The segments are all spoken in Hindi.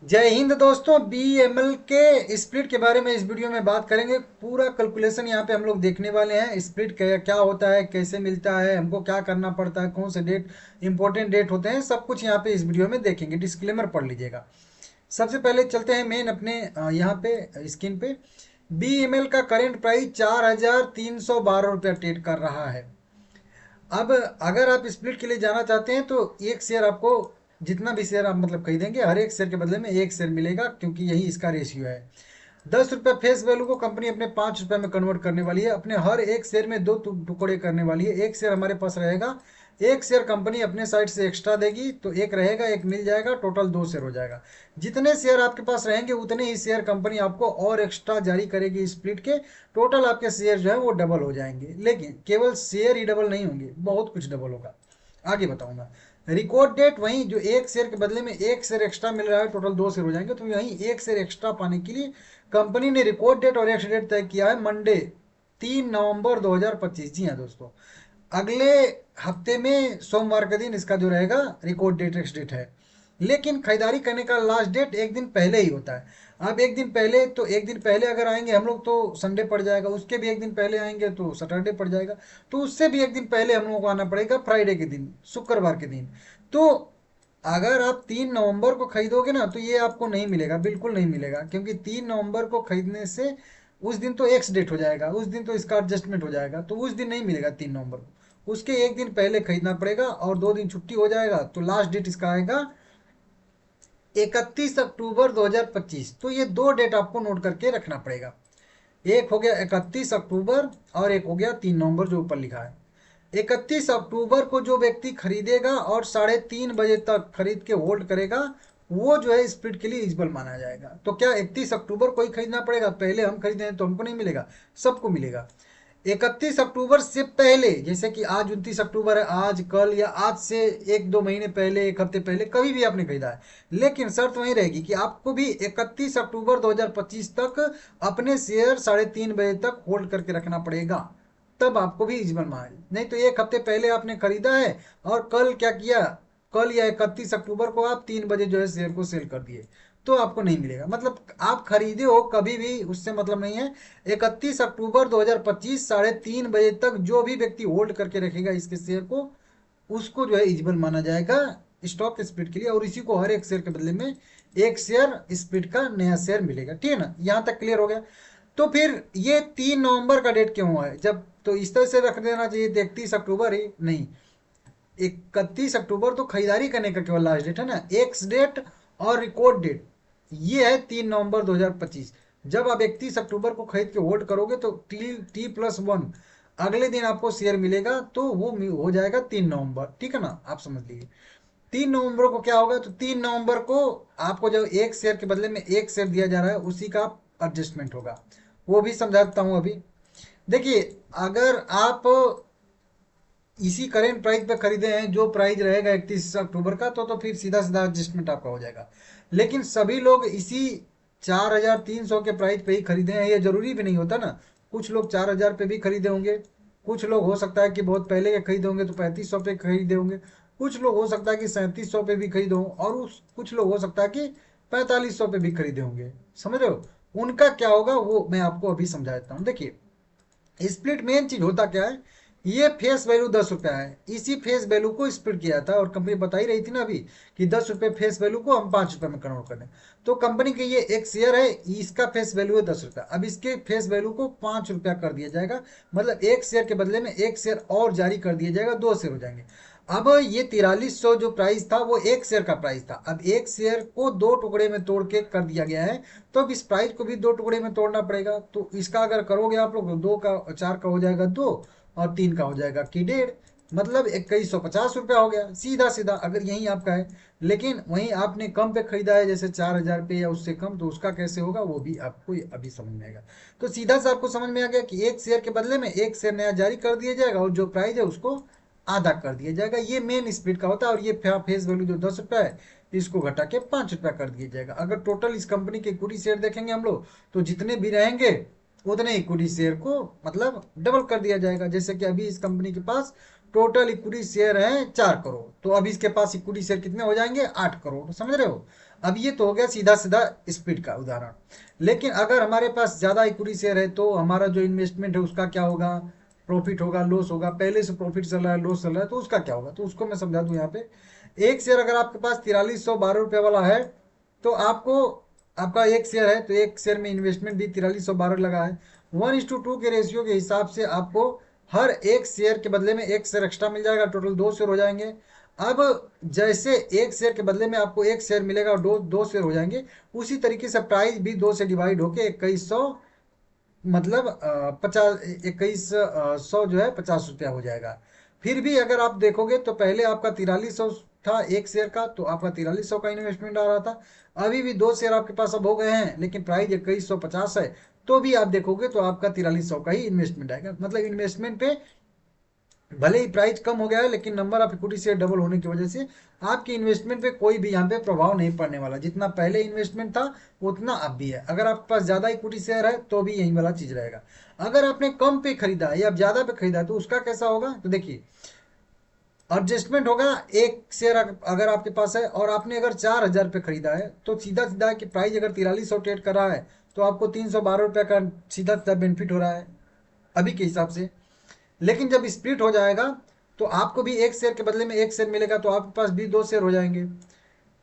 जय हिंद दोस्तों। बीएमएल के स्प्लिट के बारे में इस वीडियो में बात करेंगे। पूरा कैलकुलेशन यहाँ पे हम लोग देखने वाले हैं। स्प्लिट क्या क्या होता है, कैसे मिलता है, हमको क्या करना पड़ता है, कौन से डेट इंपॉर्टेंट डेट होते हैं, सब कुछ यहाँ पे इस वीडियो में देखेंगे। डिस्क्लेमर पढ़ लीजिएगा। सबसे पहले चलते हैं मेन अपने यहाँ पे स्क्रीन पे। बीएमएल का करेंट प्राइस 4,312 रुपया ट्रेड कर रहा है। अब अगर आप स्प्लिट के लिए जाना चाहते हैं तो एक शेयर आपको, जितना भी शेयर आप मतलब खरीदेंगे, हर एक शेयर के बदले में एक शेयर मिलेगा, क्योंकि यही इसका रेशियो है। 10 रुपये फेस वैल्यू को कंपनी अपने 5 रुपये में कन्वर्ट करने वाली है। अपने हर एक शेयर में दो टुकड़े करने वाली है। एक शेयर हमारे पास रहेगा, एक शेयर कंपनी अपने साइड से एक्स्ट्रा देगी, तो एक रहेगा, एक मिल जाएगा, टोटल दो शेयर हो जाएगा। जितने शेयर आपके पास रहेंगे उतने ही शेयर कंपनी आपको और एक्स्ट्रा जारी करेगी स्प्लिट के। टोटल आपके शेयर जो है वो डबल हो जाएंगे। लेकिन केवल शेयर ही डबल नहीं होंगे, बहुत कुछ डबल होगा, आगे बताऊंगा। रिकॉर्ड डेट वहीं, जो एक शेयर के बदले में एक शेयर एक्स्ट्रा मिल रहा है, टोटल दो शेयर हो जाएंगे, तो वहीं एक शेयर एक्स्ट्रा पाने के लिए कंपनी ने रिकॉर्ड डेट और एक्स डेट तय किया है मंडे 3 नवंबर 2025। जी हाँ दोस्तों, अगले हफ्ते में सोमवार के दिन इसका जो रहेगा रिकॉर्ड डेट एक्स डेट है। लेकिन खरीदारी करने का लास्ट डेट एक दिन पहले ही होता है। अब एक दिन पहले, तो एक दिन पहले अगर आएंगे हम लोग तो संडे पड़ जाएगा, उसके भी एक दिन पहले आएंगे तो सैटरडे पड़ जाएगा, तो उससे भी एक दिन पहले हम लोगों को आना पड़ेगा, फ्राइडे के दिन, शुक्रवार के दिन। तो अगर आप 3 नवंबर को खरीदोगे ना तो ये आपको नहीं मिलेगा, बिल्कुल नहीं मिलेगा, क्योंकि 3 नवंबर को खरीदने से उस दिन तो एक्स डेट हो जाएगा, उस दिन तो इसका एडजस्टमेंट हो जाएगा, तो उस दिन नहीं मिलेगा 3 नवंबर को। उसके एक दिन पहले खरीदना पड़ेगा और 2 दिन छुट्टी हो जाएगा, तो लास्ट डेट इसका आएगा 31 अक्टूबर 2025। तो ये दो डेट आपको नोट करके रखना पड़ेगा। एक हो गया 31 अक्टूबर और एक हो गया 3 नवंबर जो ऊपर लिखा है। 31 अक्टूबर को जो व्यक्ति खरीदेगा और 3:30 बजे तक खरीद के होल्ड करेगा, वो जो है स्प्लिट के लिए इलिजिबल माना जाएगा। तो क्या 31 अक्टूबर को ही खरीदना पड़ेगा? पहले हम खरीदे तो हमको नहीं मिलेगा, सबको मिलेगा। 31 अक्टूबर से पहले, जैसे कि आज 29 अक्टूबर है, आज कल या आज से एक दो महीने पहले, एक हफ्ते पहले, कभी भी आपने खरीदा है, लेकिन शर्त वही रहेगी कि आपको भी 31 अक्टूबर 2025 तक अपने शेयर 3:30 बजे तक होल्ड करके रखना पड़ेगा, तब आपको भी इलिजिबल माना। नहीं तो एक हफ्ते पहले आपने खरीदा है और कल क्या किया, कल या 31 अक्टूबर को आप 3 बजे जो है शेयर को सेल कर दिए, तो आपको नहीं मिलेगा। मतलब आप खरीदे हो कभी भी, उससे मतलब नहीं है। 31 अक्टूबर 2025 3:30 बजे तक जो भी व्यक्ति होल्ड करके रखेगा इसके शेयर को, उसको जो है इजिबल माना जाएगा स्टॉक स्प्लिट के लिए, और इसी को हर एक शेयर के बदले में एक शेयर स्प्लिट का नया शेयर मिलेगा। ठीक है ना, यहां तक क्लियर हो गया। तो फिर ये 3 नवंबर का डेट क्यों हुआ है? जब तो इस तरह से रख देना चाहिए 31 अक्टूबर ही नहीं, 31 अक्टूबर तो खरीदारी करने का केवल लास्ट डेट है ना, एक्स डेट और रिकॉर्ड डेट ये है 3 नवंबर 2025। जब आप 31 अक्टूबर को खरीद के होल्ड करोगे तो T+1 अगले दिन आपको शेयर मिलेगा, तो वो हो जाएगा 3 नवंबर। ठीक है ना, आप समझ लीजिए। 3 नवंबर को क्या होगा, तो 3 नवंबर को आपको जब एक शेयर के बदले में एक शेयर दिया जा रहा है, उसी का एडजस्टमेंट होगा, वो भी समझाता हूं अभी। देखिए, अगर आप इसी करेंट प्राइस पे खरीदे हैं, जो प्राइस रहेगा 31 अक्टूबर का, तो फिर सीधा सीधा एडजस्टमेंट आपका हो जाएगा। लेकिन सभी लोग इसी 4,300 के प्राइस पे ही खरीदे हैं, ये जरूरी भी नहीं होता ना। कुछ लोग 4,000 पे भी खरीदे होंगे, कुछ लोग हो सकता है कि बहुत पहले के खरीदे होंगे तो 3500 पे खरीदे होंगे, कुछ लोग हो सकता है कि 3700 पे भी खरीदे हों, और कुछ लोग हो सकता है कि 4500 पे भी खरीदे होंगे। समझ रहे हो? उनका क्या होगा वो मैं आपको अभी समझा देता हूँ। देखिए, स्प्लिट मेन चीज होता क्या है, ये फेस वैल्यू 10 रुपया है, इसी फेस वैल्यू को स्प्लिट किया था, और कंपनी बता ही रही थी ना अभी कि 10 रुपये फेस वैल्यू को हम 5 रुपये में कन्वर्ट कर दें। तो कंपनी के ये एक शेयर है, इसका फेस वैल्यू है 10 रुपया, अब इसके फेस वैल्यू को 5 रुपया कर दिया जाएगा, मतलब एक शेयर के बदले में एक शेयर और जारी कर दिया जाएगा, दो शेयर हो जाएंगे। अब ये 4300 जो प्राइस था वो एक शेयर का प्राइस था, अब एक शेयर को दो टुकड़े में तोड़ के कर दिया गया है, तो अब इस प्राइस को भी दो टुकड़े में तोड़ना पड़ेगा। तो इसका अगर करोगे आप लोग, दो का चार का हो जाएगा दो, और तीन का हो जाएगा कि डेढ़, मतलब 2150 रुपया हो गया, सीधा सीधा, अगर यही आपका है। लेकिन वहीं आपने कम पे खरीदा है, जैसे 4000 पे या उससे कम, तो उसका कैसे होगा वो भी आपको अभी समझ में आएगा। तो सीधा सा आपको समझ में आ गया कि एक शेयर के बदले में एक शेयर नया जारी कर दिया जाएगा, और जो प्राइस है उसको आधा कर दिया जाएगा। ये मेन स्प्लिट का होता है। और ये फेस वैल्यू जो 10 रुपया है, इसको घटा के 5 रुपया कर दिया जाएगा। अगर टोटल इस कंपनी के इक्विटी शेयर देखेंगे हम लोग, तो जितने भी रहेंगे उतने इक्विटी शेयर को मतलब डबल कर दिया जाएगा। जैसे कि अभी इस कंपनी के पास टोटल इक्विटी शेयर है 4 करोड़, तो अभी इसके पास इक्विटी शेयर कितने हो जाएंगे? 8 करोड़। समझ रहे हो? अब ये तो हो गया सीधा सीधा स्पीड का उदाहरण। लेकिन अगर हमारे पास ज़्यादा इक्विटी शेयर है तो हमारा जो इन्वेस्टमेंट है उसका क्या होगा, प्रॉफिट होगा, लॉस होगा, पहले से प्रॉफिट चल रहा है, लॉस चल रहा है, तो उसका क्या होगा, तो उसको मैं समझा दूं यहाँ पे। एक शेयर अगर आपके पास 4312 रुपये वाला है तो आपको, आपका एक शेयर है तो एक शेयर में इन्वेस्टमेंट भी 4312 लगा है, 1:2 के रेशियो के हिसाब से आपको हर एक शेयर के बदले में एक शेयर एक्स्ट्रा मिल जाएगा, टोटल 2 शेयर हो जाएंगे। अब जैसे एक शेयर के बदले में आपको एक शेयर मिलेगा और दो दो शेयर हो जाएंगे, उसी तरीके से प्राइस भी 2 से डिवाइड होके 2100, मतलब 50, 2100 जो है 50 रुपया हो जाएगा। फिर भी अगर आप देखोगे तो पहले आपका 4300 था एक शेयर का, तो आपका 4300 का इन्वेस्टमेंट आ रहा था। अभी भी 2 शेयर आपके पास अब हो गए हैं लेकिन प्राइस 2150 है, तो भी आप देखोगे तो आपका 4300 का ही इन्वेस्टमेंट आएगा। मतलब इन्वेस्टमेंट पे भले ही प्राइस कम हो गया है लेकिन number of equity share double होने की वजह से आपके इन्वेस्टमेंट पे कोई भी यहाँ पे प्रभाव नहीं पड़ने वाला। जितना पहले इन्वेस्टमेंट था उतना अब भी है। अगर आपके पास ज़्यादा इक्विटी शेयर है तो भी यही वाला चीज़ रहेगा। अगर आपने कम पे खरीदा है या ज़्यादा पे खरीदा है तो उसका कैसा होगा, तो देखिए एडजस्टमेंट होगा। एक शेयर अगर आपके पास है और आपने अगर 4000 पे खरीदा है तो सीधा सीधा कि प्राइस अगर 4300 ट्रेड कर रहा है तो आपको 312 रुपये का सीधा सीधा बेनिफिट हो रहा है अभी के हिसाब से। लेकिन जब स्प्लिट हो जाएगा तो आपको भी एक शेयर के बदले में एक शेयर मिलेगा, तो आपके पास भी 2 शेयर हो जाएंगे।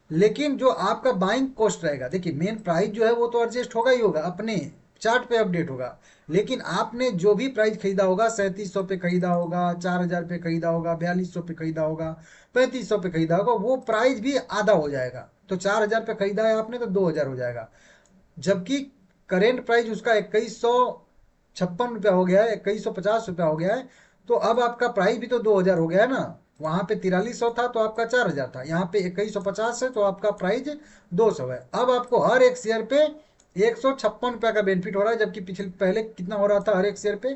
लेकिन जो आपका बाइंग कॉस्ट रहेगा, देखिए मेन प्राइस जो है वो तो एडजस्ट होगा ही होगा, अपने चार्ट पे अपडेट होगा। लेकिन आपने जो भी प्राइस खरीदा होगा, 3700 पे खरीदा होगा, 4000 पे खरीदा होगा, 4200 पे खरीदा होगा, 3500 पे खरीदा होगा, वो प्राइस भी आधा हो जाएगा। तो 4000 पे खरीदा है आपने तो 2000 हो जाएगा। जबकि करेंट प्राइस उसका 2156 रुपया हो गया है, 2150 रुपया हो गया है। तो अब आपका प्राइस भी तो 2000 हो गया है ना। वहां पे 4300 था तो आपका 4000 था, यहाँ पे 2150 है तो आपका प्राइस 200 है। अब आपको हर एक शेयर पे 156 रुपया का बेनिफिट हो रहा है, जबकि पिछले पहले कितना हो रहा था, हर एक शेयर पे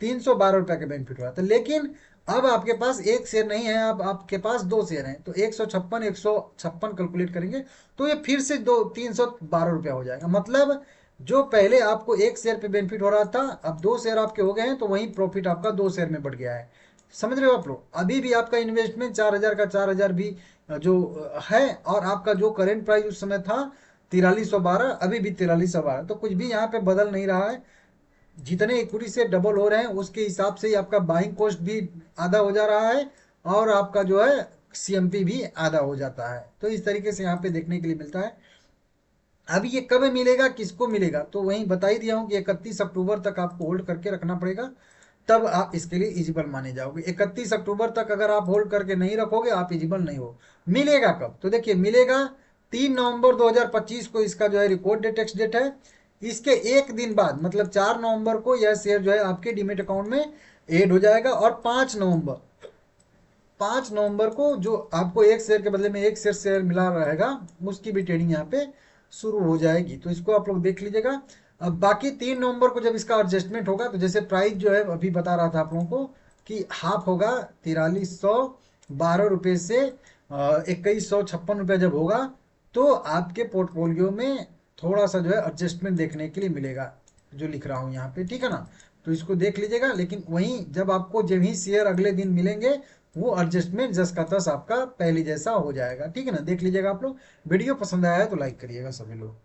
312 रुपया का बेनिफिट हो रहा था। लेकिन अब आपके पास एक शेयर नहीं है, अब आपके पास 2 शेयर हैं, तो 156 कैलकुलेट करेंगे तो ये फिर से 312 रुपया हो जाएगा। मतलब जो पहले आपको एक शेयर पे बेनिफिट हो रहा था अब 2 शेयर आपके हो गए हैं, तो वहीं प्रॉफिट आपका 2 शेयर में बढ़ गया है। समझ रहे हो आप लोग। अभी भी आपका इन्वेस्टमेंट 4000 का 4000 भी जो है, और आपका जो करेंट प्राइस उस समय था 4312, अभी भी 4312, तो कुछ भी यहाँ पे बदल नहीं रहा है। जितने इक्विटी से डबल हो रहे हैं उसके हिसाब से ही आपका बाइंग कॉस्ट भी आधा हो जा रहा है और आपका जो है सीएमपी भी आधा हो जाता है। तो इस तरीके से यहाँ पे देखने के लिए मिलता है। अब ये कब मिलेगा, किसको मिलेगा, तो वहीं बता ही दिया हूँ कि 31 अक्टूबर तक आपको होल्ड करके रखना पड़ेगा, तब आप इसके लिए इजिबल माने जाओगे। 31 अक्टूबर तक अगर आप होल्ड करके नहीं रखोगे आप इजिबल नहीं हो। मिलेगा कब, तो देखिए मिलेगा 3 नवंबर 2025 को इसका जो है रिकॉर्ड डेट, टेक्स डेट है। इसके एक दिन बाद मतलब 4 नवंबर को यह शेयर जो है आपके डीमेट अकाउंट में ऐड हो जाएगा। और 5 नवंबर को जो आपको एक शेयर के बदले में एक शेयर मिला रहेगा उसकी भी ट्रेडिंग यहाँ पे शुरू हो जाएगी। तो इसको आप लोग देख लीजिएगा। अब बाकी 3 नवंबर को जब इसका एडजस्टमेंट होगा तो जैसे प्राइस जो है अभी बता रहा था आप लोगों को कि हाफ होगा 4312 रुपये से 2156 रुपये जब होगा तो आपके पोर्टफोलियो में थोड़ा सा जो है एडजस्टमेंट देखने के लिए मिलेगा, जो लिख रहा हूँ यहाँ पे, ठीक है ना। तो इसको देख लीजिएगा। लेकिन वहीं जब आपको जब ही शेयर अगले दिन मिलेंगे वो एडजस्टमेंट जस का तस आपका पहले जैसा हो जाएगा, ठीक है ना। देख लीजिएगा आप लोग। वीडियो पसंद आया है तो लाइक करिएगा सभी लोग।